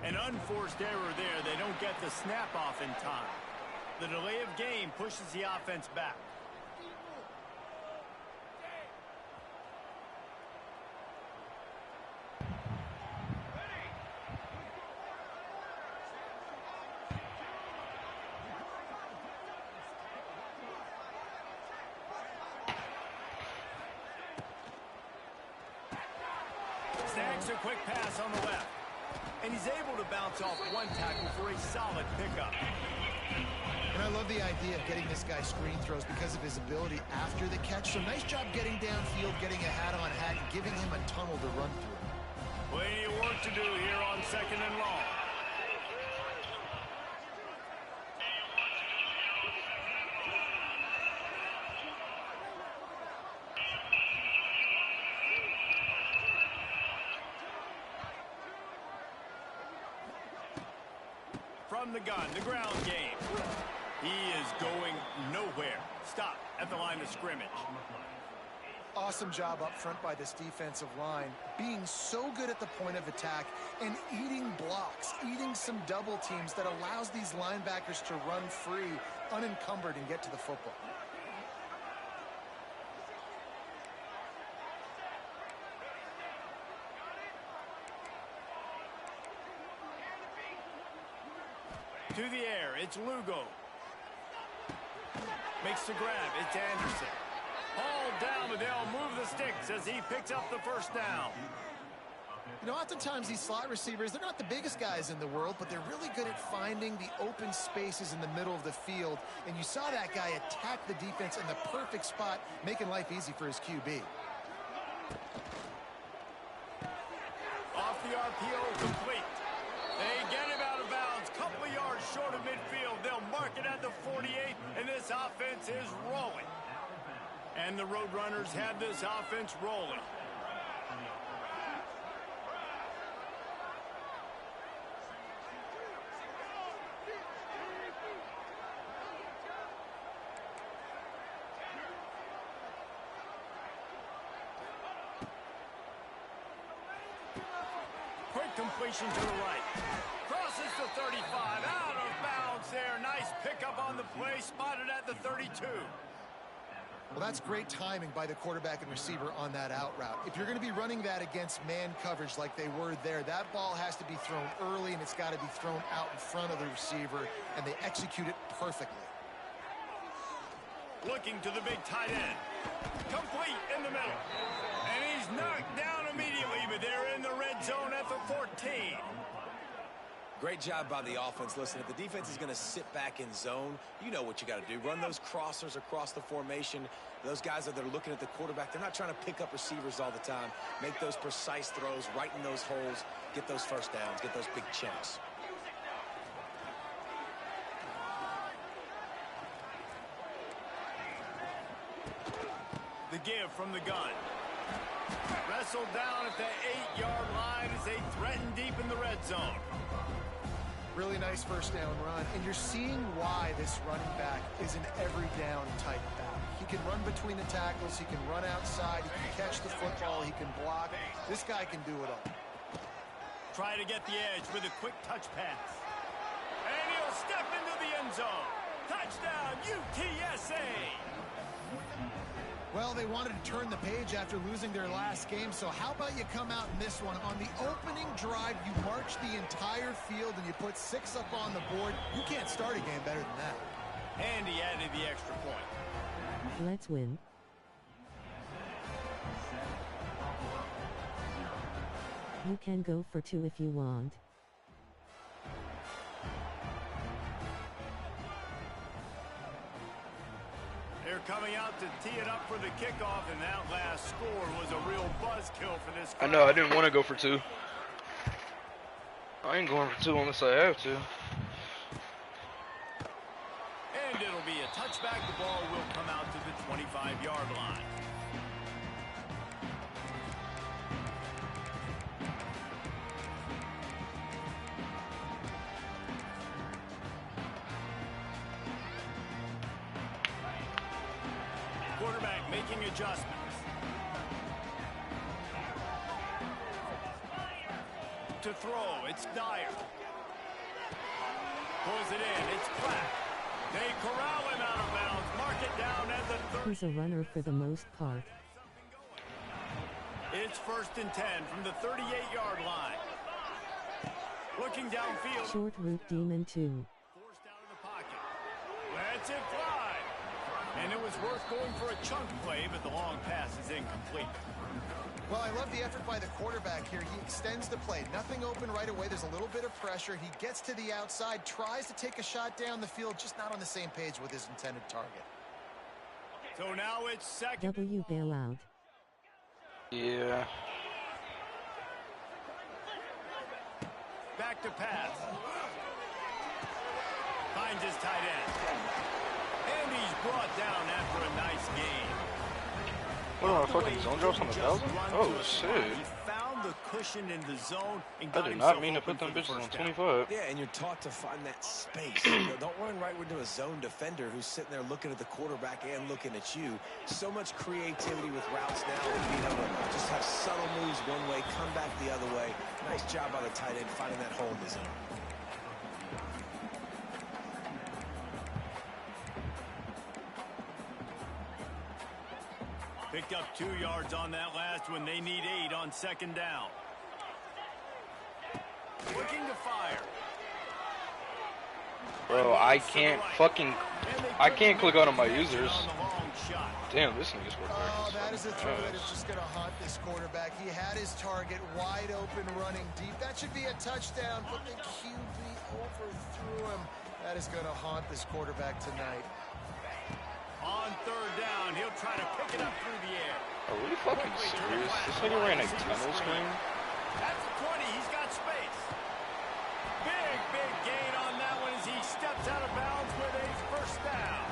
An unforced error there. They don't get the snap off in time. The delay of game pushes the offense back. Snags a quick pass on the left. And he's able to bounce off one tackle for a solid pickup. And I love the idea of getting this guy screen throws because of his ability after the catch. So nice job getting downfield, getting a hat-on-hat, and giving him a tunnel to run through. Plenty of work to do here on 2nd and long. From the gun, the ground game. He is going nowhere. Stop at the line of scrimmage. Awesome job up front by this defensive line, being so good at the point of attack and eating blocks, eating some double teams that allows these linebackers to run free, unencumbered, and get to the football. To the air, it's Lugo. Makes the grab, it's Anderson. Hauled down, but they'll move the sticks as he picks up the first down. You know, oftentimes these slot receivers, they're not the biggest guys in the world, but they're really good at finding the open spaces in the middle of the field. And you saw that guy attack the defense in the perfect spot, making life easy for his QB. Off the RPO, complete. They get him out of bounds, couple of yards short of midfield. They'll mark it at the 48, and this offense is rolling. And the Roadrunners have this offense rolling. Quick completion to the right. Crosses the 35, out of bounds there. Nice pickup on the play, spotted at the 32. Well, that's great timing by the quarterback and receiver on that out route. If you're going to be running that against man coverage like they were there, that ball has to be thrown early, and it's got to be thrown out in front of the receiver, and they execute it perfectly. Looking to the big tight end. Complete in the middle. And he's knocked down immediately, but they're in the red zone at the 14. Great job by the offense. Listen, if the defense is going to sit back in zone, you know what you got to do. Run those crossers across the formation. Those guys that are looking at the quarterback, they're not trying to pick up receivers all the time. Make those precise throws, right in those holes, get those first downs, get those big chunks. The give from the gun. Wrestled down at the 8-yard line as they threaten deep in the red zone. Really nice first down run, and you're seeing why this running back is an every down type back. He can run between the tackles, he can run outside, he can catch the football, he can block. This guy can do it all. Try to get the edge with a quick touch pass. And he'll step into the end zone. Touchdown, UTSA! Well, they wanted to turn the page after losing their last game, so how about you come out in this one? On the opening drive, you march the entire field and you put 6 up on the board. You can't start a game better than that. And he added the extra point. Let's win. You can go for 2 if you want. They're coming out to tee it up for the kickoff, and that last score was a real buzzkill for this crowd. I know, I didn't want to go for 2. I ain't going for 2 unless I have to. And it'll be a touchback. The ball will come out to the 25-yard line. Quarterback making adjustments. To to throw. It's Dyer. Pulls it in. It's Platt. They corral him out of bounds. Mark it down at the 30. He's a runner for the most part. It's 1st and 10 from the 38-yard line. Looking downfield. Short route demon 2. Forced out of the pocket. Lets it fly. And it was worth going for a chunk play, but the long pass is incomplete. Well, I love the effort by the quarterback here. He extends the play. Nothing open right away. There's a little bit of pressure. He gets to the outside, tries to take a shot down the field, just not on the same page with his intended target. So now it's second. W bailout. Yeah. Back to pass. Finds his tight end. And he's brought down after a nice game. What are my fucking zone drops on the 1,000? Oh, shit. He found the cushion in the zone and I got did himself not mean to open put them for the bitches on first down. 25. Yeah, and you're taught to find that space. Don't run right into a zone defender who's sitting there looking at the quarterback and looking at you. So much creativity with routes now. Being able to just have subtle moves one way, come back the other way. Nice job by the tight end finding that hole in the zone. Picked up 2 yards on that last one. They need 8 on 2nd down. Looking to fire. Bro, I can't click on my users. Damn, this nigga's working. Oh, that is a throw that is just going to haunt this quarterback. He had his target wide open running deep. That should be a touchdown, but the QB overthrew him. That is going to haunt this quarterback tonight. On 3rd down, he'll try to pick it up through the air. Are we fucking serious? This nigga ran a tunnel screen? That's the 20. He's got space. Big gain on that one as he steps out of bounds with a 1st down.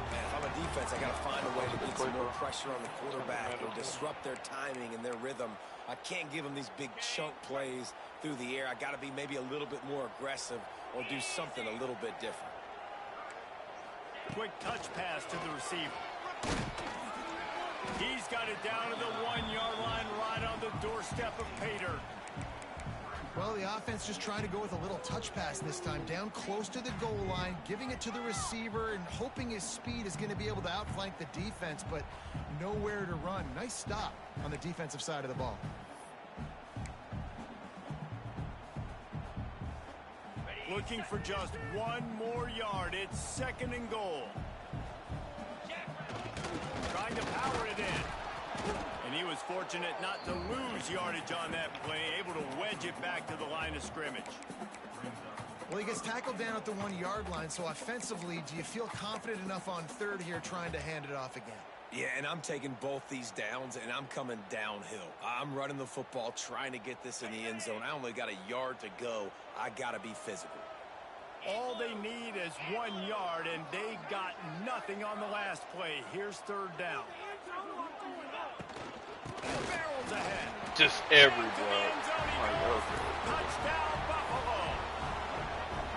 Man, if I'm a defense, I got to find a way to get some more pressure on the quarterback or disrupt their timing and their rhythm. I can't give them these big chunk plays through the air. I got to be maybe a little bit more aggressive or do something a little bit different. Quick touch pass to the receiver. He's got it down to the 1-yard line right on the doorstep of Pater. Well, the offense just trying to go with a little touch pass this time, down close to the goal line, giving it to the receiver and hoping his speed is going to be able to outflank the defense, but nowhere to run. Nice stop on the defensive side of the ball. Looking for just 1 more yard. It's 2nd and goal. Trying to power it in. And he was fortunate not to lose yardage on that play, able to wedge it back to the line of scrimmage. Well, he gets tackled down at the 1-yard line, so offensively, do you feel confident enough on 3rd here trying to hand it off again? Yeah, and I'm taking both these downs, and I'm coming downhill. I'm running the football, trying to get this in the end zone. I only got a yard to go. I got to be physical. All they need is 1 yard, and they got nothing on the last play. Here's 3rd down. Barrels ahead. Just every To the blow. end zone he My goes. God. Touchdown, Buffalo.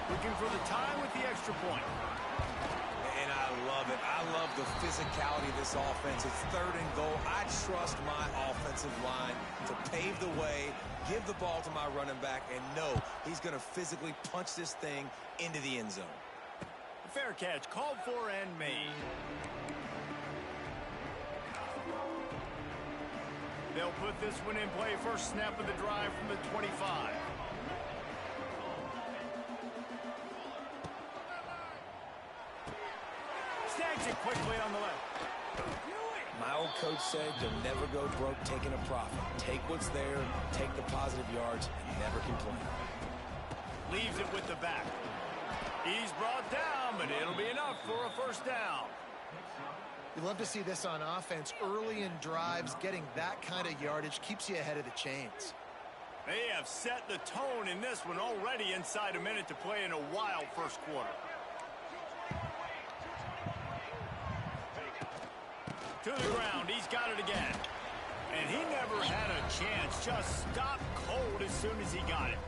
Looking for the time with the extra point. And I love it. I love the physicality of this offense. It's 3rd and goal. I trust my offensive line to pave the way, give the ball to my running back, and know he's going to physically punch this thing into the end zone. Fair catch called for and made. They'll put this one in play. First snap of the drive from the 25. Snags it quickly on the left. My old coach said you'll never go broke taking a profit. Take what's there, take the positive yards, and never complain. Leaves it with the back. He's brought down, but it'll be enough for a 1st down. You love to see this on offense. Early in drives, getting that kind of yardage keeps you ahead of the chains. They have set the tone in this one already inside a minute to play in a wild 1st quarter. To the ground, he's got it again. And he never had a chance, just stopped cold as soon as he got it.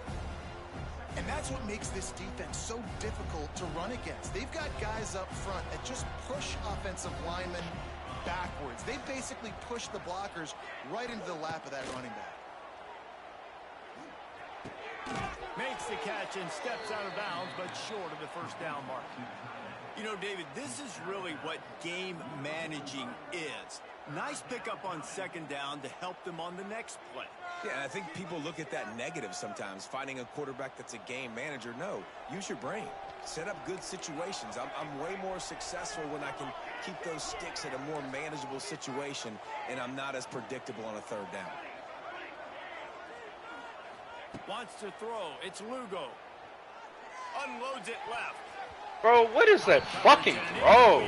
And that's what makes this defense so difficult to run against. They've got guys up front that just push offensive linemen backwards. They basically push the blockers right into the lap of that running back. Makes the catch and steps out of bounds, but short of the first down mark. You know, David, this is really what game managing is. Nice pickup on second down to help them on the next play. Yeah, I think people look at that negative sometimes, finding a quarterback that's a game manager. No, use your brain. Set up good situations. I'm way more successful when I can keep those sticks at a more manageable situation, and I'm not as predictable on a third down. Wants to throw. It's Lugo. Unloads it left. Bro, what is that fucking throw?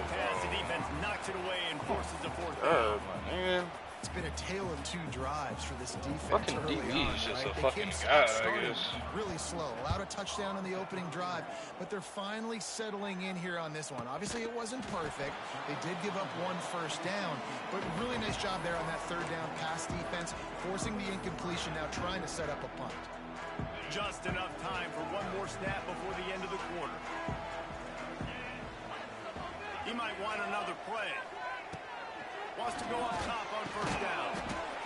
The defense knocks it away and forces a fourth down. Oh, man. It's been a tale of two drives for this defense. Fucking early DB on, is just right? a They fucking came god, I started guess. really slow. Allowed a touchdown on the opening drive, but they're finally settling in here on this one. Obviously, it wasn't perfect. They did give up one first down, but really nice job there on that third down pass defense, forcing the incompletion, now trying to set up a punt. Just enough time for one more snap before the end of the quarter. He might want another play. Wants to go up top on first down.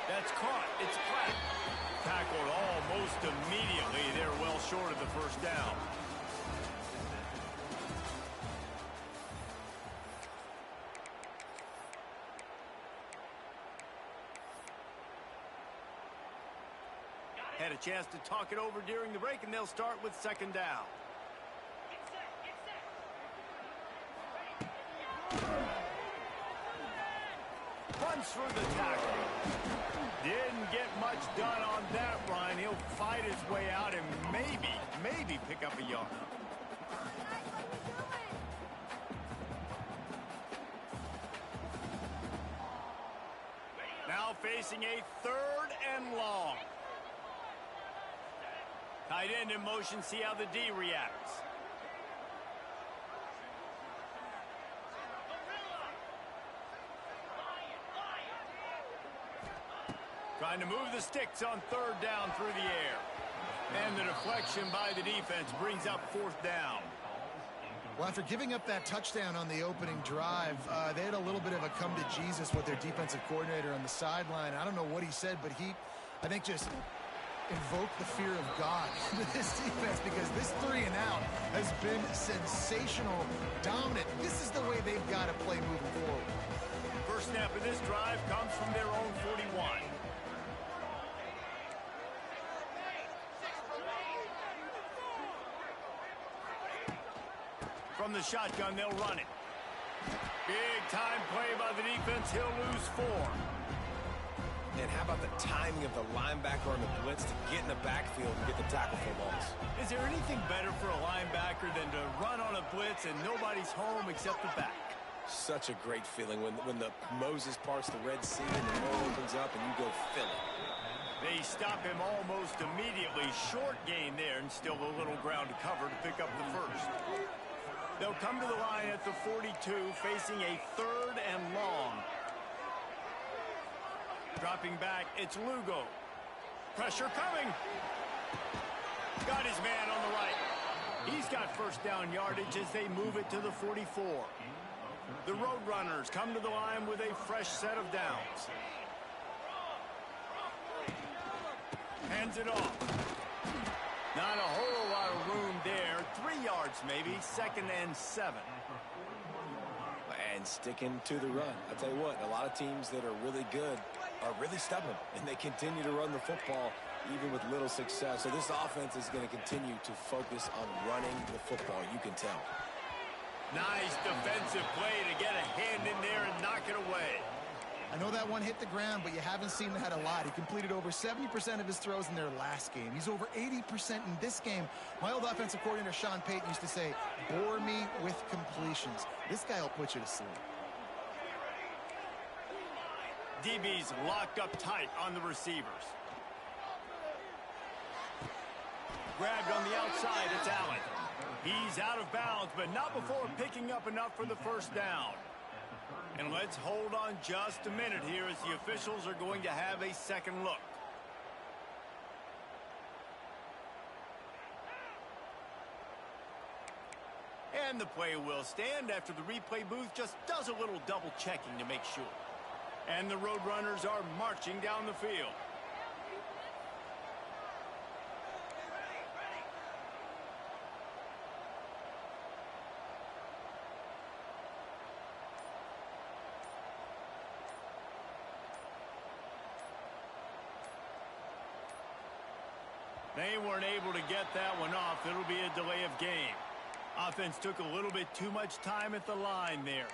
That's caught. It's flat. Tackled almost immediately. They're well short of the first down. Had a chance to talk it over during the break, and they'll start with second down. Runs through the tackle. Didn't get much done on that run. He'll fight his way out and maybe pick up a yard. Now facing a third and long. Tight end in motion, see how the D reacts. Trying to move the sticks on third down through the air. And the deflection by the defense brings up fourth down. Well, after giving up that touchdown on the opening drive, they had a little bit of a come to Jesus with their defensive coordinator on the sideline. I don't know what he said, but he, I think, just invoked the fear of God into this defense, because this 3 and out has been sensational, dominant. This is the way they've got to play moving forward. First snap of this drive comes from their own 41. From the shotgun, they'll run it. Big time play by the defense. He'll lose 4. And how about the timing of the linebacker on the blitz to get in the backfield and get the tackle for loss? Is there anything better for a linebacker than to run on a blitz and nobody's home except the back? Such a great feeling when the Moses parts the Red Sea and the road opens up and you go fill it. They stop him almost immediately. Short gain there and still a little ground to cover to pick up the first. They'll come to the line at the 42, facing a third and long. Dropping back, it's Lugo. Pressure coming. Got his man on the right. He's got first down yardage as they move it to the 44. The Roadrunners come to the line with a fresh set of downs. Hands it off. Not a whole lot of room there. 3 yards maybe. 2nd and 7. And sticking to the run. I'll tell you what, a lot of teams that are really good are really stubborn, and they continue to run the football even with little success. So this offense is going to continue to focus on running the football, you can tell. Nice defensive play to get a hand in there and knock it away. I know that one hit the ground, but you haven't seen that a lot. He completed over 70% of his throws in their last game. He's over 80% in this game. My old offensive coordinator, Sean Payton, used to say, bore me with completions. This guy will put you to sleep. DB's locked up tight on the receivers. Grabbed on the outside, it's Allen. He's out of bounds, but not before picking up enough for the first down. And let's hold on just a minute here as the officials are going to have a second look. And the play will stand after the replay booth just does a little double checking to make sure. And the Roadrunners are marching down the field. They weren't able to get that one off. It'll be a delay of game. Offense took a little bit too much time at the line there.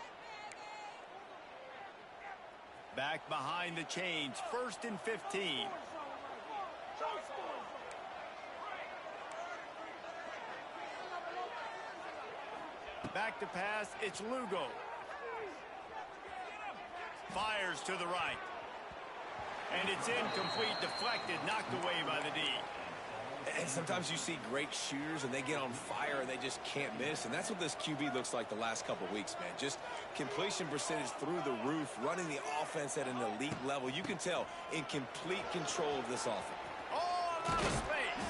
Back behind the chains, 1st and 15. Back to pass, it's Lugo. Fires to the right. And it's incomplete, deflected, knocked away by the D. And sometimes you see great shooters and they get on fire and they just can't miss. And that's what this QB looks like the last couple weeks, man. Just completion percentage through the roof, running the offense at an elite level. You can tell in complete control of this offense. Oh, a lot of space.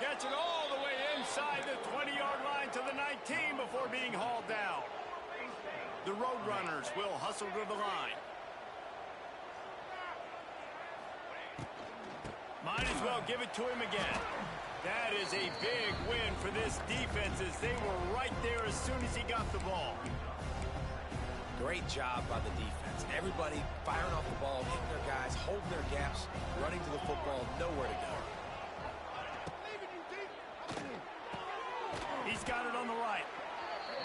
Gets it all the way inside the 20-yard line to the 19 before being hauled down. The Roadrunners will hustle to the line. Might as well give it to him again. That is a big win for this defense as they were right there as soon as he got the ball. Great job by the defense. Everybody firing off the ball, hitting their guys, holding their gaps, running to the football, nowhere to go. He's got it on the right.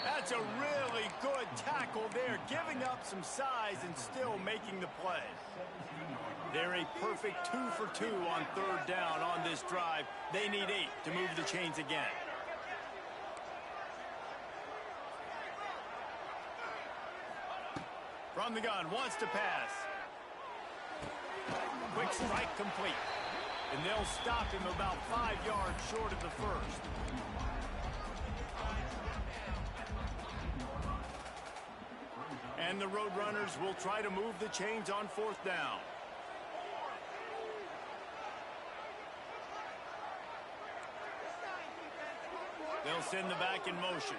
That's a really good tackle there, giving up some size and still making the play. They're a perfect 2 for 2 on 3rd down on this drive. They need 8 to move the chains again. From the gun, wants to pass. Quick strike complete. And they'll stop him about 5 yards short of the first. And the Roadrunners will try to move the chains on 4th down. They'll send the back in motion.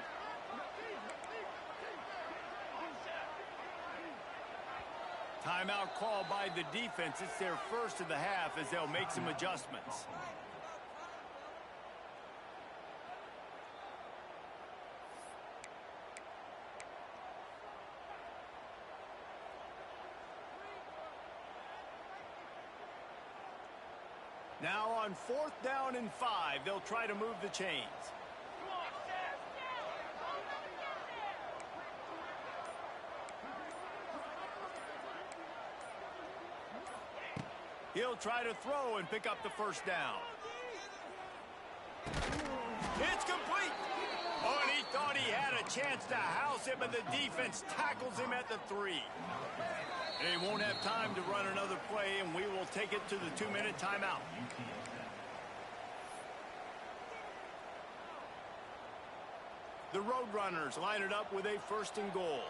Timeout call by the defense. It's their first of the half as they'll make some adjustments. Now on 4th down and 5, they'll try to move the chains. He'll try to throw and pick up the 1st down. It's complete. Oh, and he thought he had a chance to house him, but the defense tackles him at the 3. They won't have time to run another play, and we will take it to the 2-minute timeout. The Roadrunners line it up with a 1st and goal.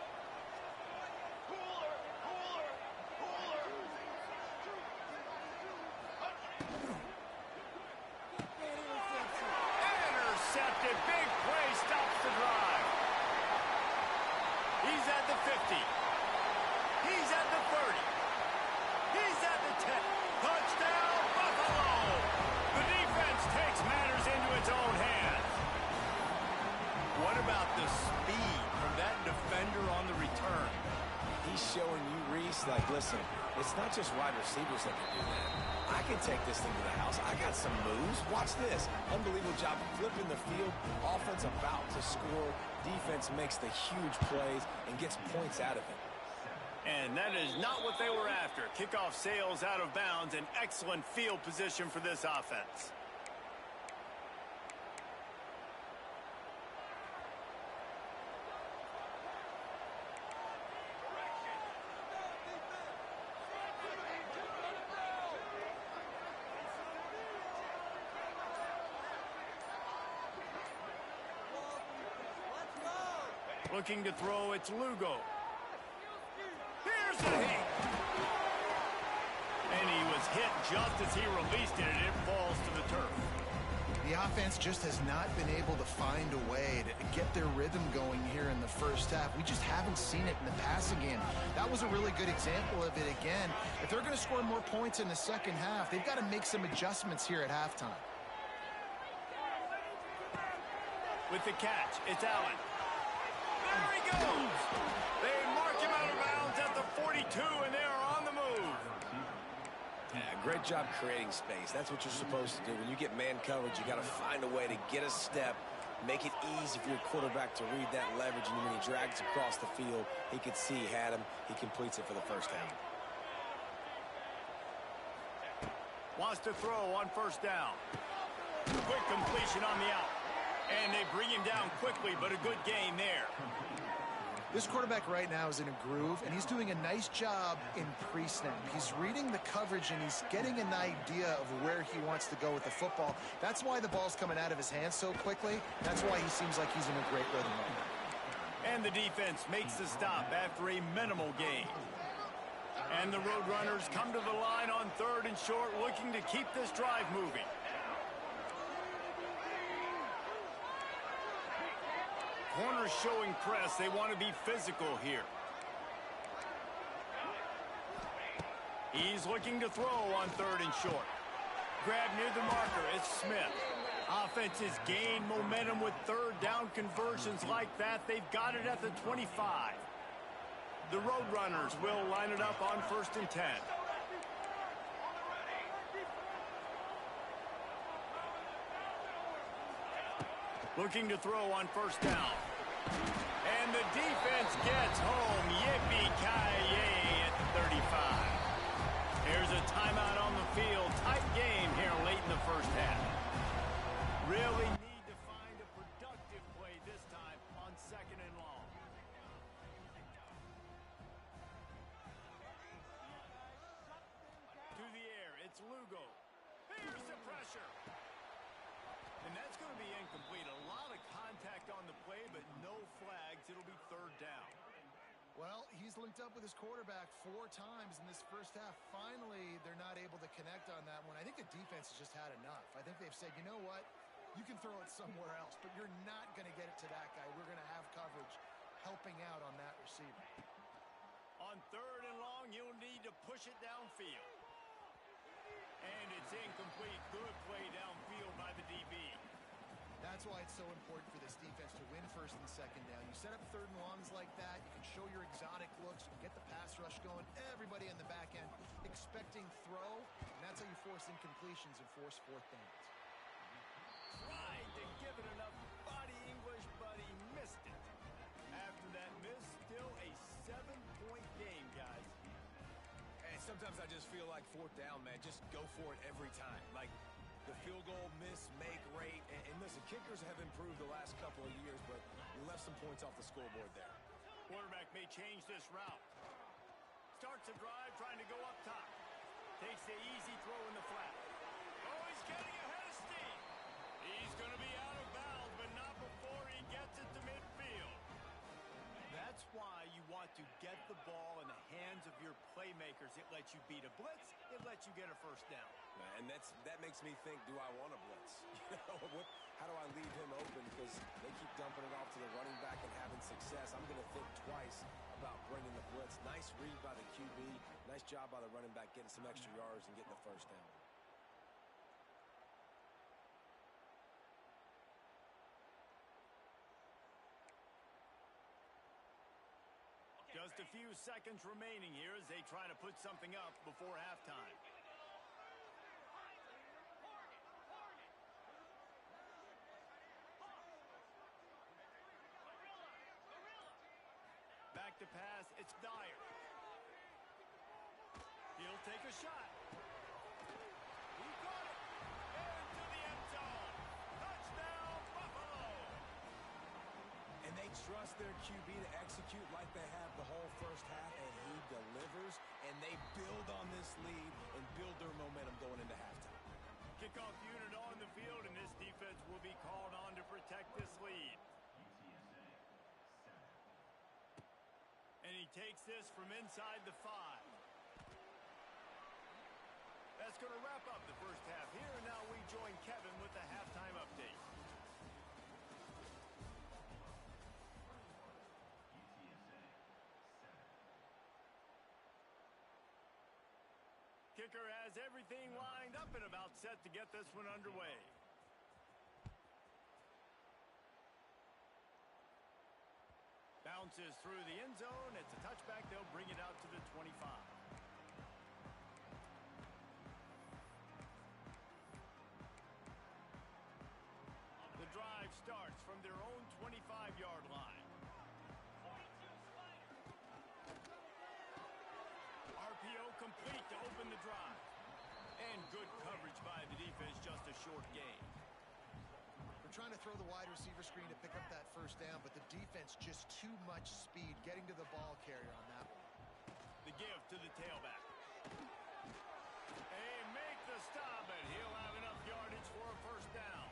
Intercepted. Big play stops the drive. He's at the 50. He's at the 30. He's at the 10. Touchdown, Buffalo! The defense takes matters into its own hands. What about the speed from that defender on the return? He's showing you, Reese, like, listen, it's not just wide receivers that can do that. I can take this thing to the house. I got some moves. Watch this. Unbelievable job flipping the field. Offense about to score. Defense makes the huge plays and gets points out of it. And that is not what they were after. Kickoff sails out of bounds. An excellent field position for this offense. Looking to throw, it's Lugo. Here's the hit. And he was hit just as he released it, and it falls to the turf. The offense just has not been able to find a way to get their rhythm going here in the 1st half. We just haven't seen it in the passing game. That was a really good example of it again. If they're going to score more points in the 2nd half, they've got to make some adjustments here at halftime. With the catch, it's Allen. There he goes. They mark him out of bounds at the 42, and they are on the move. Yeah, Great job creating space. That's what you're supposed to do. When you get man coverage, you got to find a way to get a step, make it easy for your quarterback to read that leverage, and when he drags across the field, he could see he had him. He completes it for the first down. Wants to throw on first down. Quick completion on the out. And they bring him down quickly, but a good gain there. This quarterback right now is in a groove, and he's doing a nice job in pre-snap. He's reading the coverage, and he's getting an idea of where he wants to go with the football. That's why the ball's coming out of his hands so quickly. That's why he seems like he's in a great rhythm right now. And the defense makes the stop after a minimal gain. And the Roadrunners come to the line on 3rd and short, looking to keep this drive moving. Corners showing press. They want to be physical here. He's looking to throw on 3rd and short. Grab near the marker. It's Smith. Offenses gain momentum with 3rd down conversions like that. They've got it at the 25. The Roadrunners will line it up on 1st and 10. Looking to throw on first down. And the defense gets home. Yippee-ki-yay at the 35. Here's a timeout on the field. Tight game here late in the first half. Really need to find a productive play this time on 2nd and long. To the air, it's Lugo. Here's the pressure. And that's going to be incomplete. A lot of contact on the play, but no flags. It'll be 3rd down. Well, he's linked up with his quarterback 4 times in this first half. Finally, they're not able to connect on that one. I think the defense has just had enough. I think they've said, you know what? You can throw it somewhere else, but you're not going to get it to that guy. We're going to have coverage helping out on that receiver. On 3rd and long, you'll need to push it downfield. And it's incomplete. Good play downfield by the DB. That's why it's so important for this defense to win 1st and 2nd down. You set up 3rd and longs like that. You can show your exotic looks. You can get the pass rush going. Everybody in the back end expecting throw. And that's how you force incompletions and force 4th downs. Tried to give it enough body English, but he missed it. After that miss, still a 7-point game, guys. And sometimes I just feel like 4th down, man. Just go for it every time. Like the field goal, miss, make rate. And listen, kickers have improved the last couple of years, but we left some points off the scoreboard there. Quarterback may change this route. Starts a drive trying to go up top. Takes the easy throw in the flat. Oh, he's getting ahead of steam. He's going to be out of bounds, but not before he gets it to midfield. That's why you want to get the ball in the hands of your playmakers. It lets you beat a blitz. It lets you get a first down. And that makes me think, do I want a blitz? How do I leave him open? Because they keep dumping it off to the running back and having success. I'm going to think twice about bringing the blitz. Nice read by the QB. Nice job by the running back getting some extra yards and getting the first down. Just a few seconds remaining here as they try to put something up before halftime. Back to pass, it's Dyer. He'll take a shot. He got it. Into the end zone. Touchdown, Buffalo. And they trust their QB to execute like they have the whole first half, and he delivers, and they build on this lead and build their momentum going into halftime. Kickoff unit on the field, and this defense will be called on to protect this lead. And he takes this from inside the 5. That's going to wrap up the first half here, and now we join Kevin with the halftime update. Kicker has everything lined up and about set to get this one underway. Bounces through the end zone. It's a touchback. They'll bring it out to the 25. starts from their own 25-yard line. RPO complete to open the drive. And good coverage by the defense, just a short gain. We're trying to throw the wide receiver screen to pick up that first down, but the defense just too much speed getting to the ball carrier on that one. The give to the tailback. They make the stop, and he'll have enough yardage for a first down.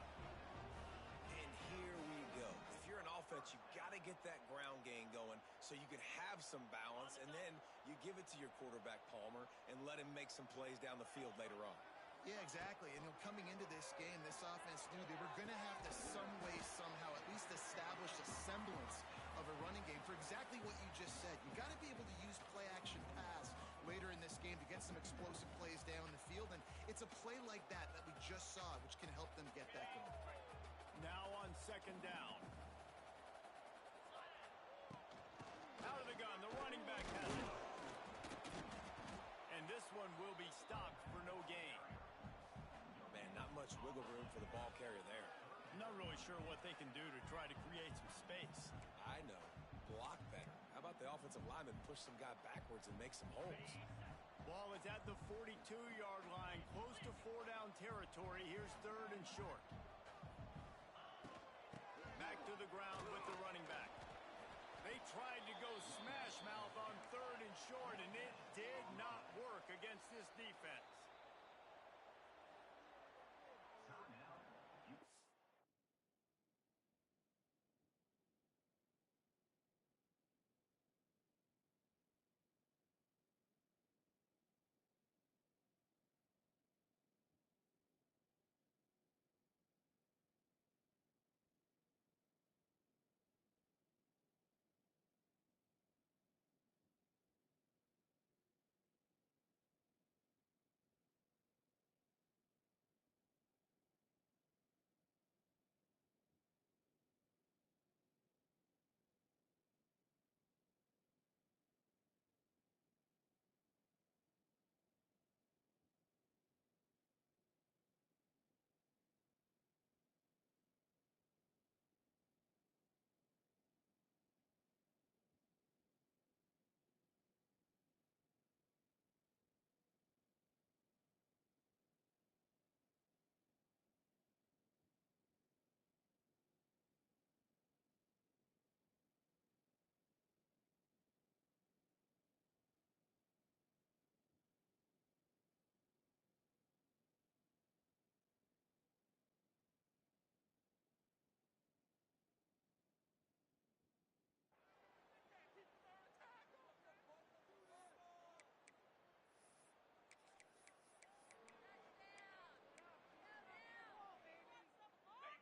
And here we go. If you're an offense, you got to get that ground game going so you can have some balance, and then you give it to your quarterback, Palmer, and let him make some plays down the field later on. Yeah, exactly. And coming into this game, this offense knew they were going to have to some way, somehow, at least establish a semblance of a running game for exactly what you just said. You got to be able to use play-action pass later in this game to get some explosive plays down the field. And it's a play like that that we just saw, which can help them get that going. Now on second down. Out of the gun, the running back has it. And this one will be stopped for no gain. Man, not much wiggle room for the ball carrier there. Not really sure what they can do to try to create some space. I know. Block better. How about the offensive lineman push some guy backwards and make some holes? Ball is at the 42-yard line, close to 4-down territory. Here's third and short. Back to the ground with the running back. They tried to go smash mouth on third and short, and it did not work against this defense.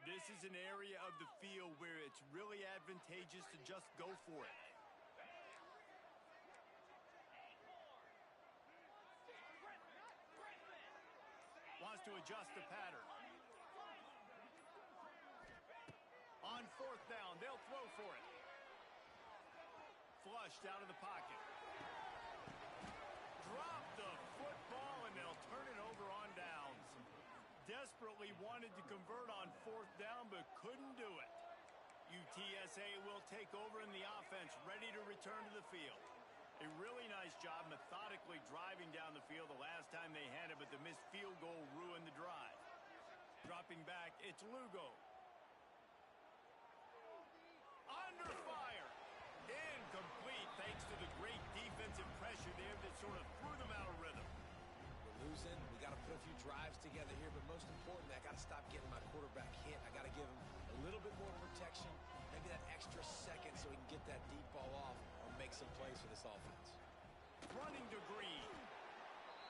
This is an area of the field where it's really advantageous to just go for it. Wants to adjust the pattern. On fourth down, they'll throw for it. Flushed out of the pocket. Drop the football, and they'll turn it over on downs. Desperately wanted to convert on fourth down, but couldn't do it. UTSA will take over in the offense, ready to return to the field. A really nice job methodically driving down the field the last time they had it, but the missed field goal ruined the drive. Dropping back, it's Lugo. Under fire. Incomplete thanks to the great defensive pressure there that sort of threw them out of rhythm. Losing. We got to put a few drives together here, but most importantly, I got to stop getting my quarterback hit. I got to give him a little bit more protection, maybe that extra second so he can get that deep ball off or make some plays for this offense. Running to Green.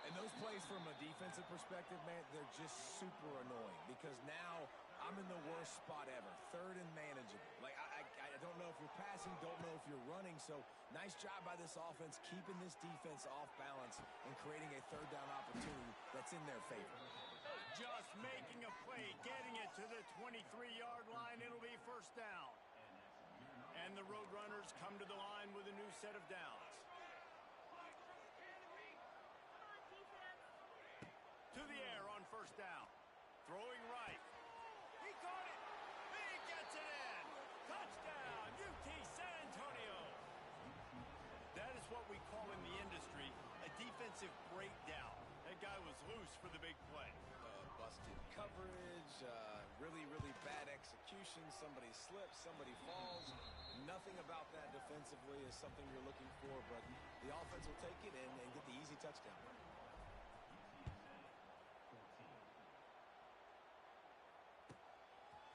And those plays from a defensive perspective, man, they're just super annoying because now I'm in the worst spot ever. Third and manageable. Like, I don't know if you're passing, don't know if you're running. So, nice job by this offense keeping this defense off balance and creating a third down opportunity that's in their favor. Just making a play, getting it to the 23-yard line. It'll be first down. And the Roadrunners come to the line with a new set of downs. To the air on first down. Throwing right. He caught it. He gets defensive breakdown. That guy was loose for the big play. Busted coverage, really, really bad execution. Somebody slips, somebody falls. Nothing about that defensively is something you're looking for, but the offense will take it and get the easy touchdown.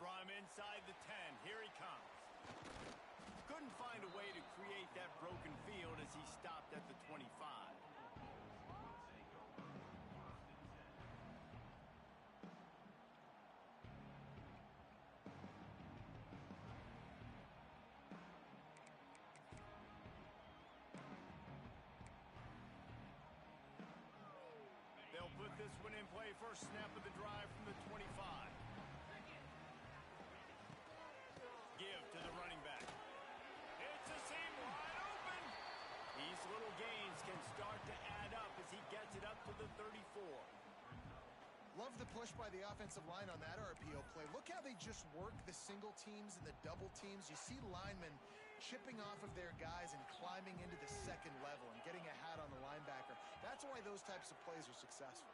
From inside the 10, here he comes. Couldn't find a way to create that broken field as he stopped at the 25. They'll put this one in play, first snap of the drive from the 25. Give to the running back. It's a seam wide open. These little gains can start to add up as he gets it up to the 34. Love the push by the offensive line on that RPO play. Look how they just work the single teams and the double teams. You see linemen chipping off of their guys and climbing into the second level and getting a hat on the linebacker. That's why those types of plays are successful.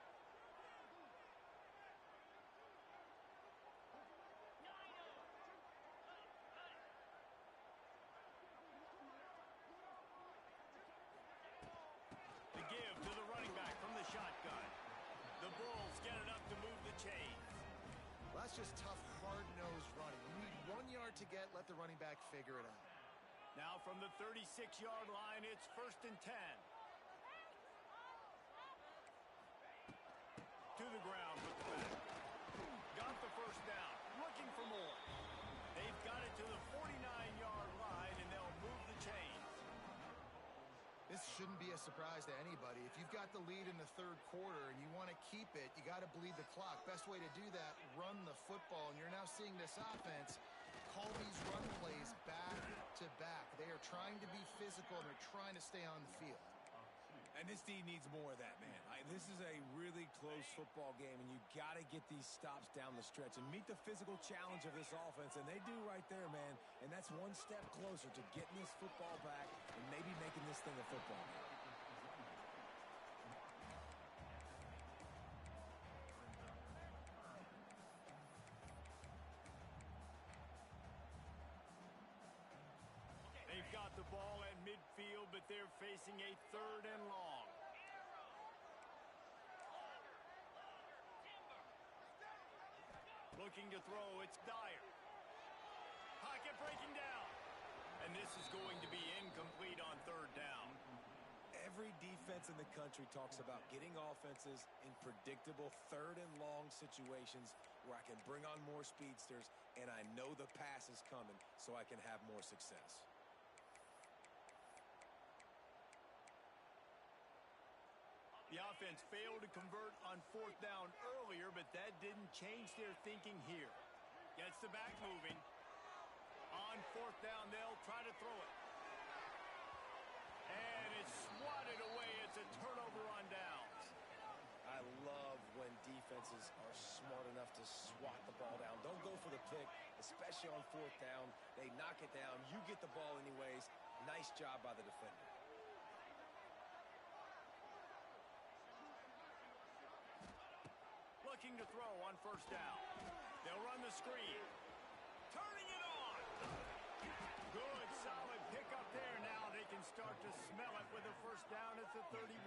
The give to the running back from the shotgun. The Bulls get it up to move the chains. Well, that's just tough, hard-nosed running. You need 1 yard to get, let the running back figure it out. Now from the 36-yard line, it's 1st and 10. To the ground with the back. Got the first down, looking for more. They've got it to the 49-yard line, and they'll move the chains. This shouldn't be a surprise to anybody. If you've got the lead in the third quarter and you want to keep it, you got to bleed the clock. Best way to do that, run the football. And you're now seeing this offense call these run plays back to back. They are trying to be physical and they're trying to stay on the field. And this team needs more of that, man. This is a really close football game, and you got to get these stops down the stretch and meet the physical challenge of this offense, and they do right there, man. And that's one step closer to getting this football back and maybe making this thing a football game. They've got the ball at midfield, but they're facing a 3rd and long. Looking to throw, it's Dyer. Pocket breaking down. And this is going to be incomplete on 3rd down. Every defense in the country talks about getting offenses in predictable 3rd and long situations where I can bring on more speedsters and I know the pass is coming so I can have more success. The offense failed to convert on 4th down earlier, but that didn't change their thinking here. Gets the back moving. On 4th down, they'll try to throw it. And it's swatted away. It's a turnover on downs. I love when defenses are smart enough to swat the ball down. Don't go for the pick, especially on 4th down. They knock it down. You get the ball anyways. Nice job by the defender. Looking to throw on 1st down. They'll run the screen. Turning it on. Good, solid pickup there. Now they can start to smell it with a 1st down at the 31.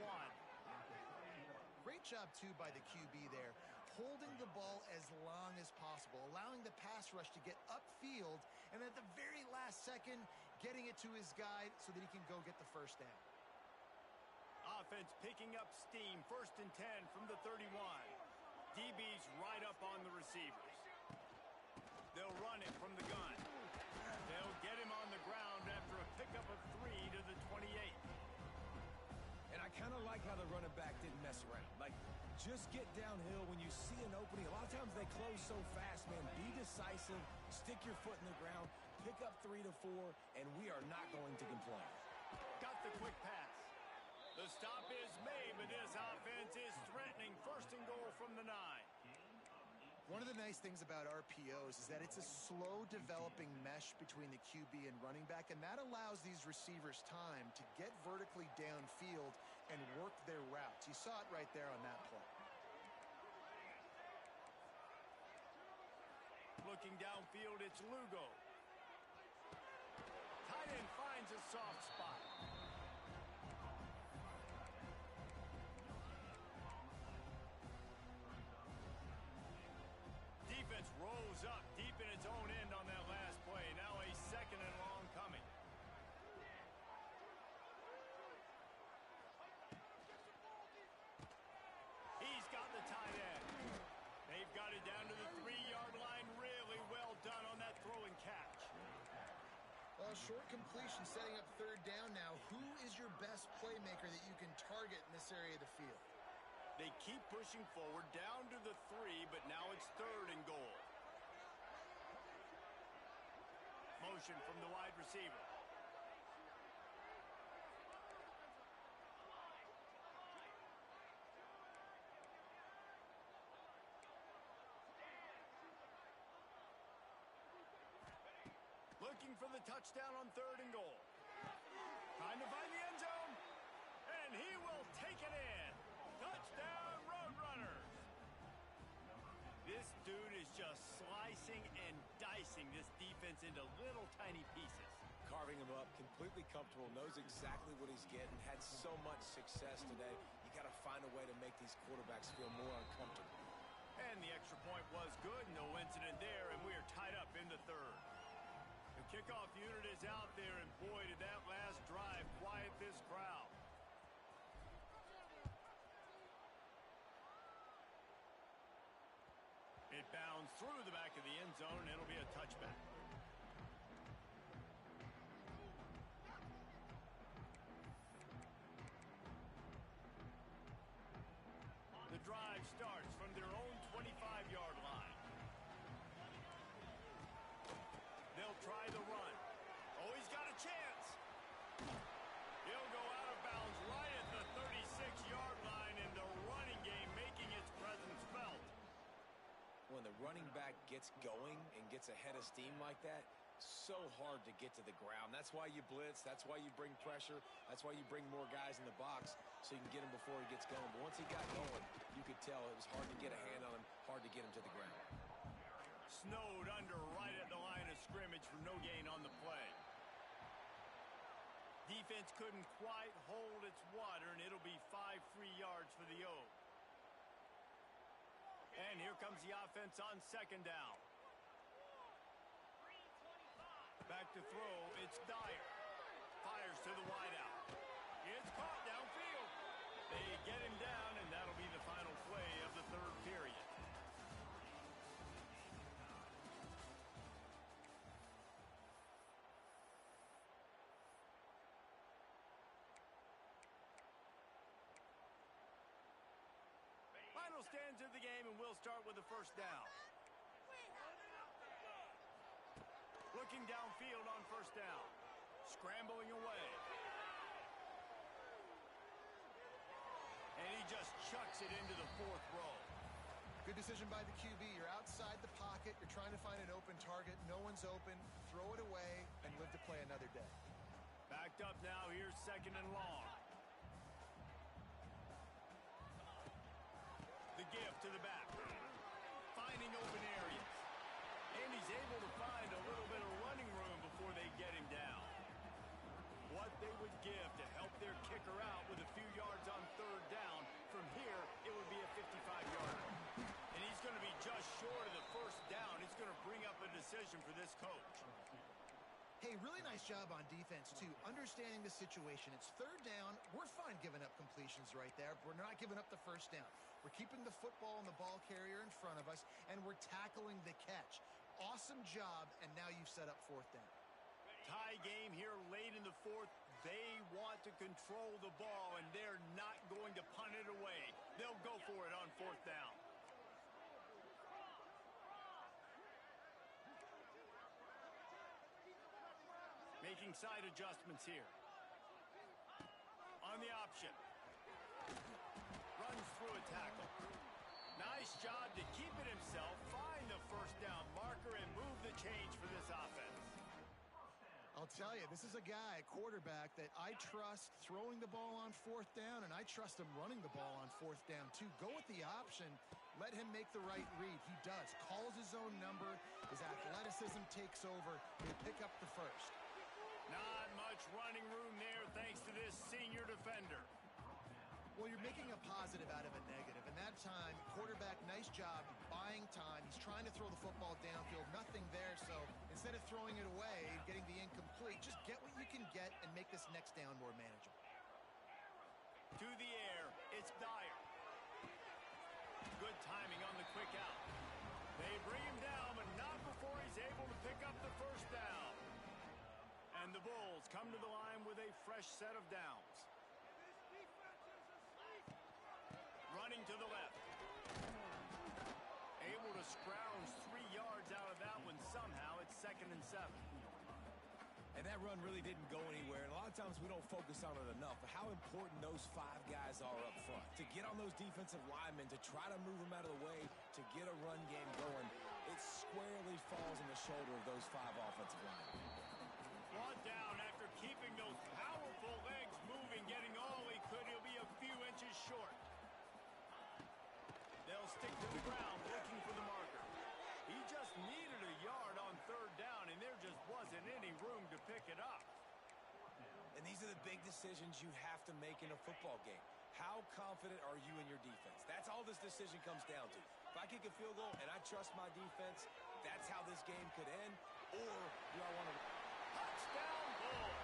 Great job, too, by the QB there, holding the ball as long as possible, allowing the pass rush to get upfield, and at the very last second, getting it to his guy so that he can go get the 1st down. Offense picking up steam. 1st and 10 from the 31. DB's right up on the receivers. They'll run it from the gun. They'll get him on the ground after a pickup of 3 to the 28. And I kind of like how the running back didn't mess around. Like, just get downhill when you see an opening. A lot of times they close so fast, man. Be decisive, stick your foot in the ground, pick up 3 to 4, and we are not going to complain. Got the quick pass. The stop is made, but this offense is threatening. 1st and goal from the 9. One of the nice things about RPOs is that it's a slow developing mesh between the QB and running back, and that allows these receivers time to get vertically downfield and work their routes. You saw it right there on that play. Looking downfield, it's Lugo. Tight end finds a soft spot. Defense rolls up deep in its own end on that last play. Now a 2nd and long coming. He's got the tight end. They've got it down to the 3-yard line. Really well done on that throw and catch. Well, short completion setting up 3rd down now. Who is your best playmaker that you can target in this area of the field? They keep pushing forward down to the 3, but now it's 3rd and goal. Motion from the wide receiver. Looking for the touchdown on 3rd and goal. Trying to find the end zone. And he will take it in. Touchdown, Roadrunners. This dude is just slicing and dicing this defense into little tiny pieces. Carving him up, completely comfortable, knows exactly what he's getting, had so much success today. You got to find a way to make these quarterbacks feel more uncomfortable. And the extra point was good. No incident there, and we are tied up in the 3rd. The kickoff unit is out there, and boy, did that last drive quiet this crowd. It bounds through the back of the end zone, and it'll be a touchback. The drive starts from their own 25-yard line. They'll try the run. Oh, he's got a chance. He'll go out of bounds right at the 36-yard line, and the running game making its presence felt. When the running back gets going and gets ahead of steam like that, so hard to get to the ground. That's why you blitz. That's why you bring pressure. That's why you bring more guys in the box so you can get him before he gets going. But once he got going, you could tell it was hard to get a hand on him, hard to get him to the ground. Snowed under right at the line of scrimmage for no gain on the play. Defense couldn't quite hold its water, and it'll be 5 free yards for the O. And here comes the offense on 2nd down. Back to throw, it's Dyer. Fires to the wideout. It's caught downfield. They get him down, and that'll be the final play of the 3rd period. Final stands of the game, and we'll start with the 1st down. Looking downfield on 1st down. Scrambling away. And he just chucks it into the 4th row. Good decision by the QB. You're outside the pocket. You're trying to find an open target. No one's open. Throw it away and live to play another day. Backed up now. Here's 2nd and long. The give to the back. Finding open areas. And he's able to find a little bit of running room before they get him down. What they would give to help their kicker out with a few yards on 3rd down. From here, it would be a 55-yarder. And he's going to be just short of the 1st down. It's going to bring up a decision for this coach. Hey, really nice job on defense, too. Understanding the situation. It's 3rd down. We're fine giving up completions right there. We're not giving up the 1st down. We're keeping the football and the ball carrier in front of us, and we're tackling the catch. Awesome job, and now you've set up 4th down. Tie game here late in the 4th. They want to control the ball, and they're not going to punt it away. They'll go for it on 4th down. Making side adjustments here. On the option. Runs through a tackle. Nice job to keep it himself, find the 1st down marker, and move the change for this offense. I'll tell you, this is a guy, a quarterback, that I trust throwing the ball on 4th down, and I trust him running the ball on 4th down, too. Go with the option. Let him make the right read. He does. Calls his own number. His athleticism takes over. They pick up the first. Not much running room there thanks to this senior defender. Well, you're making a positive out of a negative. And that time, quarterback, nice job buying time. He's trying to throw the football downfield. Nothing there. So instead of throwing it away and getting the incomplete, just get what you can get and make this next down more manageable. To the air, it's Dyer. Good timing on the quick out. They bring him down, but not before he's able to pick up the first down. And the Bulls come to the line with a fresh set of downs. Running to the left. Able to scrounge 3 yards out of that one somehow. It's 2nd and 7. And that run really didn't go anywhere. And a lot of times we don't focus on it enough. But how important those 5 guys are up front. To get on those defensive linemen, to try to move them out of the way, to get a run game going, it squarely falls on the shoulder of those 5 offensive linemen. Brought down after keeping those powerful legs moving, getting all he could. He'll be a few inches short. They'll stick to the ground looking for the marker. He just needed a yard on 3rd down, and there just wasn't any room to pick it up. And these are the big decisions you have to make in a football game. How confident are you in your defense? That's all this decision comes down to. If I kick a field goal and I trust my defense, that's how this game could end. Or do I want to... Touchdown Bulls!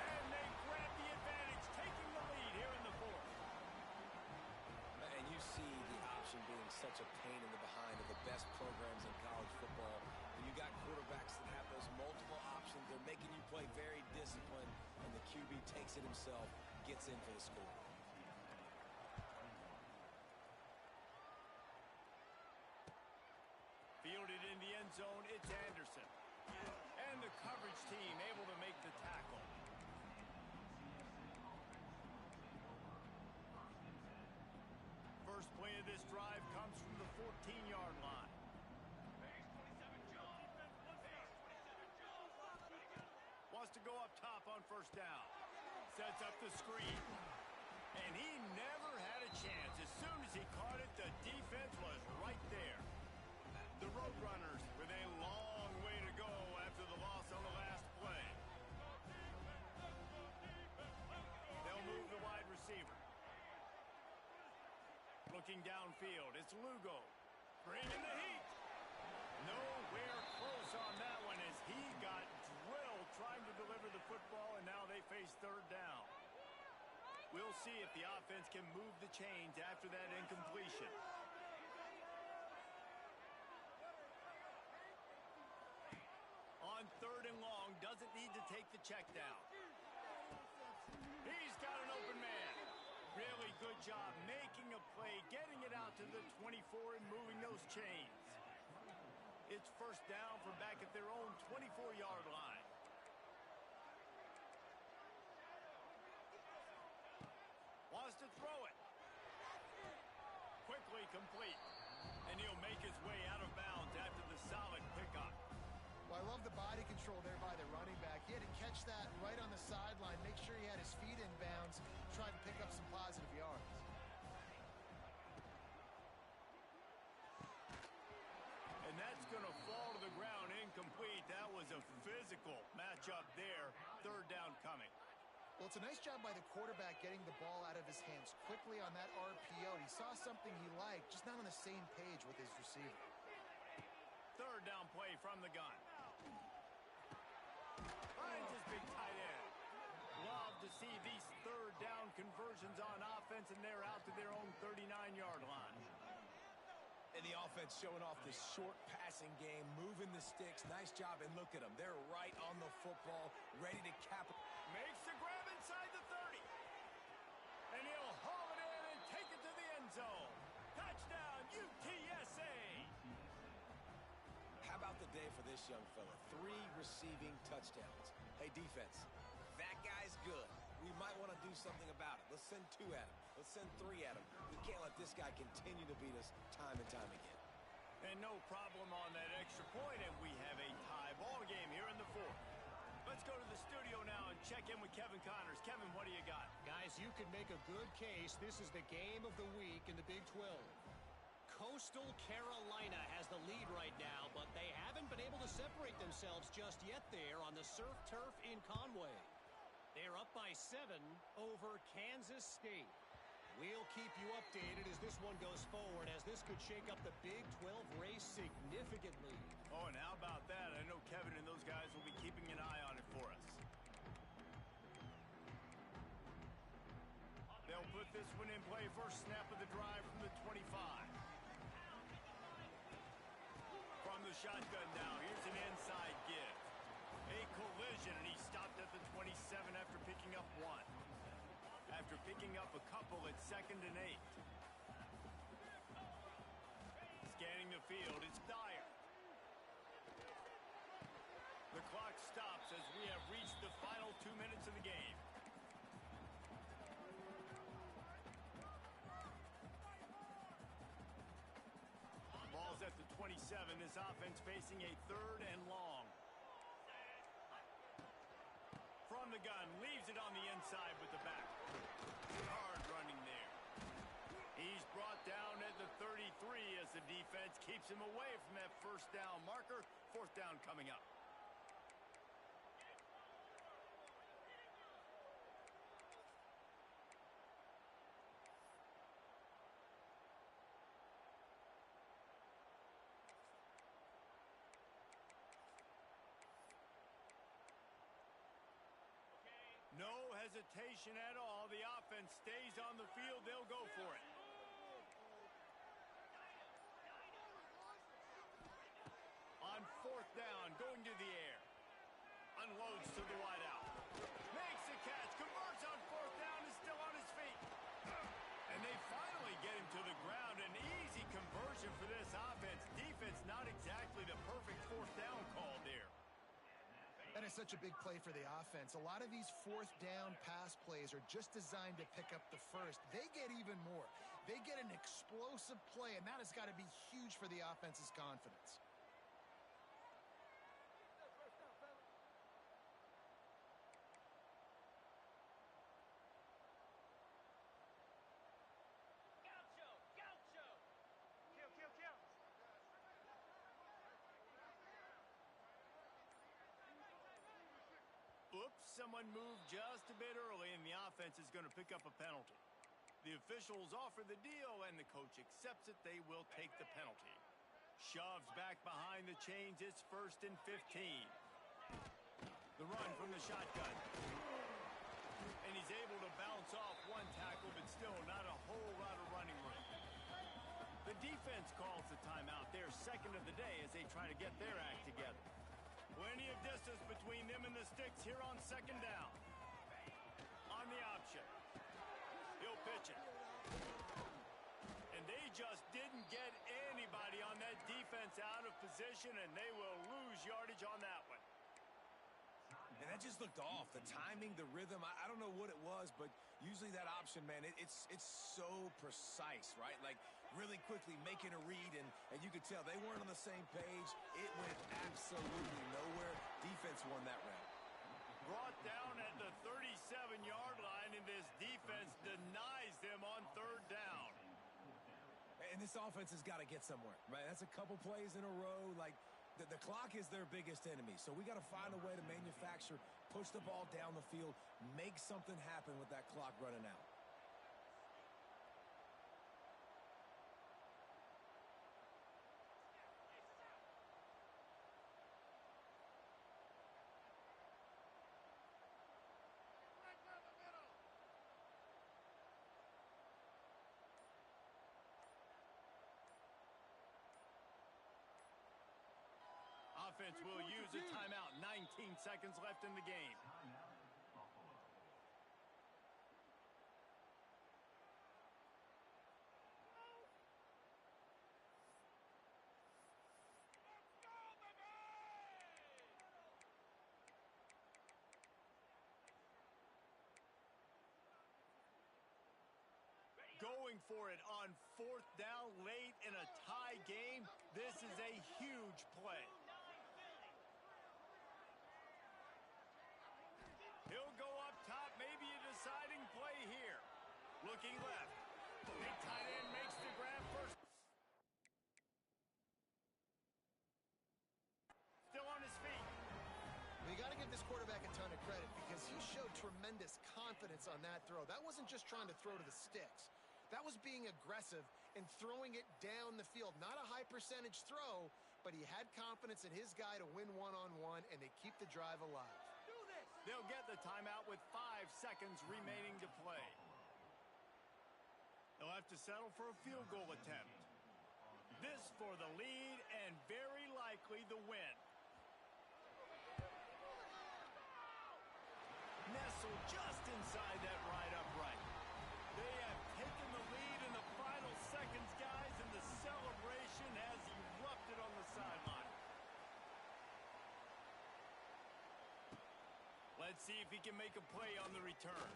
And they grab the advantage, taking the lead here in the 4th. And you see the option being such a pain in the behind of the best programs in college football. When you got quarterbacks that have those multiple options, they're making you play very disciplined, and the QB takes it himself, gets in for the score. Fielded in the end zone, it's Anderson. And the coverage team able to make the tackle. First play of this drive comes from the 14-yard line. Wants to go up top on 1st down. Sets up the screen. And he never had a chance. As soon as he caught it, the defense was right there. The Roadrunners with a long way to go after the loss on the last play. They'll move the wide receiver. Looking downfield, it's Lugo. Bringing the heat. Nowhere close on that one as he got drilled trying to deliver the football, and now they face 3rd down. We'll see if the offense can move the chains after that incompletion. On 3rd and long, doesn't need to take the check down. He's got an open man. Really good job making a play, getting it out to the 24 and moving those chains. It's 1st down from back at their own 24-yard line. Wants to throw it. Quickly complete. And he'll make his way out of bounds after the solid pickup. Well, I love the body control there by the running back. He had to catch that right on the sideline, make sure he had his feet in bounds, try to pick up some positive yards. And that's going to fall to the ground incomplete. That was a physical matchup there. 3rd down coming. Well, it's a nice job by the quarterback getting the ball out of his hands quickly on that RPO. He saw something he liked, just not on the same page with his receiver. 3rd down play from the gun. Finds his big tight end. Love to see these 3rd down conversions on offense, and they're out to their own 39-yard line. And the offense showing off this short passing game, moving the sticks. Nice job, and look at them. They're right on the football, ready to cap it. Makes the grab inside the 30. And he'll haul it in and take it to the end zone. Touchdown, UTSA. How about the day for this young fella? 3 receiving touchdowns. Hey, defense, that guy's good. We might want to do something about it. Let's send 2 at him. Let's send 3 at him. We can't let this guy continue to beat us time and time again. And no problem on that extra point, and we have a tie ball game here in the 4th. Let's go to the Kevin Connors. Kevin, what do you got? Guys, you could make a good case. This is the game of the week in the Big 12. Coastal Carolina has the lead right now, but they haven't been able to separate themselves just yet there on the surf turf in Conway. They're up by 7 over Kansas State. We'll keep you updated as this one goes forward, as this could shake up the Big 12 race significantly. Oh, and how about that? I know Kevin and those guys will be keeping an eye on it for us. They'll put this one in play. First snap of the drive from the 25. From the shotgun now, here's an inside give. A collision, and he stopped at the 27 after picking up 1. After picking up a couple at 2nd and 8. Scanning the field, it's Dyer. The clock stops as we have reached the final 2 minutes of the game. Ball's at the 27. This offense facing a 3rd and long. From the gun, leaves it on the inside with the back. Hard running there. He's brought down at the 33 as the defense keeps him away from that first down marker. 4th down coming up. No hesitation at all. The offense stays on the field. They'll go for it. On 4th down, going to the air. Unloads to the wideout. Makes the catch. Converts on 4th down. Is still on his feet. And they finally get him to the ground. An easy conversion for this offense. Defense not exactly the perfect 4th down call there. That is such a big play for the offense. A lot of these 4th down pass plays are just designed to pick up the first. They get even more. They get an explosive play, and that has got to be huge for the offense's confidence. Oops, someone moved just a bit early, and the offense is going to pick up a penalty. The officials offer the deal, and the coach accepts it. They will take the penalty. Shoves back behind the chains. It's 1st and 15. The run from the shotgun. And he's able to bounce off 1 tackle, but still not a whole lot of running room. The defense calls the timeout. They're 2nd of the day as they try to get their act together. Plenty of distance between them and the sticks here on 2nd down. On the option. He'll pitch it. And they just didn't get anybody on that defense out of position, and they will lose yardage on that one. And that just looked off. The timing, the rhythm, I don't know what it was, but usually that option, man, it's so precise, right? Like, really quickly making a read, and you could tell they weren't on the same page. It went absolutely nowhere. Defense won that round. Brought down at the 37-yard line, and this defense denies them on 3rd down. And this offense has got to get somewhere, right? That's a couple plays in a row, like, the clock is their biggest enemy, so we got to find a way to manufacture, push the ball down the field, make something happen with that clock running out. Offense will use a timeout. 19 seconds left in the game. Going for it on 4th down late in a tie game. This is a huge play. He'll go up top. Looking left. Big tight end makes the grab first. Still on his feet. Well, you got to give this quarterback a ton of credit because he showed tremendous confidence on that throw. That wasn't just trying to throw to the sticks. That was being aggressive and throwing it down the field. Not a high percentage throw, but he had confidence in his guy to win one-on-one, and they keep the drive alive. They'll get the timeout with 5 seconds remaining to play. They'll have to settle for a field goal attempt. This for the lead and very likely the win. Nestled just inside that right upright. They have taken the lead in the final seconds, guys, and the celebration has erupted on the sideline. Let's see if he can make a play on the return.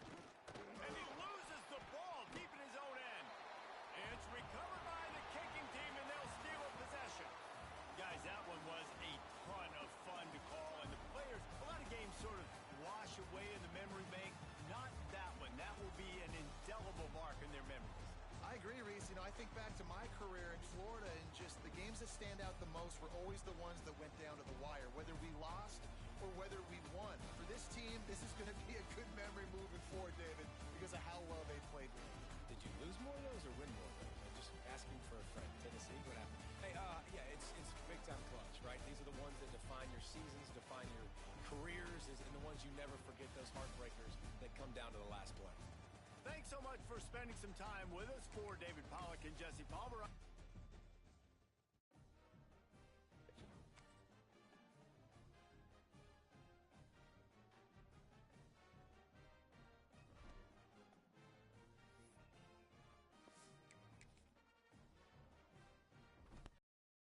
And he loses the ball deep in his own end. It's recovered by the kicking team, and they'll steal a possession. Guys, that one was a ton of fun to call, and the players, a lot of games sort of wash away in the memory bank. Not that one. That will be an indelible mark in their memories. I agree, Reese. You know, I think back to my career in Florida, and just the games that stand out the most were always the ones that went down to the wire, whether we lost or whether we won. For this team, this is going to be a good memory moving forward, David, because of how well they played. Did you lose more of those or win more of those? I'm just asking for a friend. Tennessee, what happened? Hey, yeah, it's big-time clutch, right? These are the ones that define your seasons, define your careers, and the ones you never forget, those heartbreakers that come down to the last play. Thanks so much for spending some time with us. For David Pollack and Jesse Palmer.